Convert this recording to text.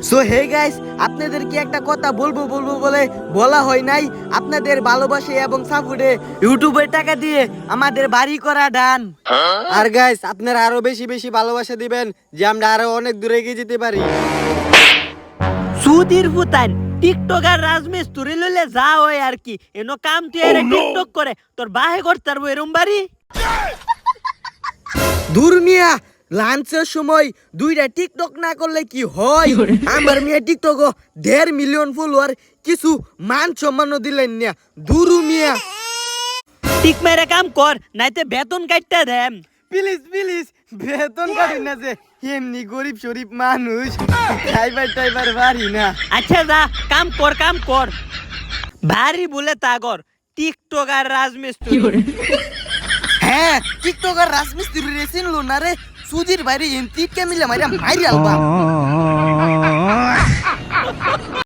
So hey guys, আপনাদেরকে একটা কথা বলবো বলে বলা হয় নাই। আপনাদের ভালোবাসা এবং সাপোর্টে ইউটিউবের টাকা দিয়ে আমাদের বাড়ি করা ডান। আর গাইস, আপনারা আরো বেশি বেশি ভালোবাসা দিবেন যে আমরা আরো অনেক দূরে এগিয়ে যেতে পারি। সুধীর ফুতান টিকটকার রাজমিস্ত্রি লইলে যা হয় আর কি, এনো কাম তুই এর টিকটক করে তোর বাহে করতে পারবো এরম বাড়ি। দূর মিয়া, লাঞ্চের সময় দুইটা টিকটক না করলে কি হয়? আমার মিয়া টিকটক 1.5 মিলিয়ন ফলোয়ার, কিছু মান সম্মানও দিলেন না। দূর মিয়া, টিক মেরে কাম কর, নাইতে বেতন কাটতে দেম। প্লিজ প্লিজ বেতন কাটেন না, যে এমনি গরিব শরীফ মানুষ, টাইবার বাড়ি না। আচ্ছা যা কাম কর ভারী বলে তাগর টিকটকার রাজমিস্ত্রি। হ্যাঁ, টিকটকার রাজমিস্ত্রি রে চিনলো না রে? সুধীর বাইরে এনতিকে মিলে মাইরা মাইরি আলবা।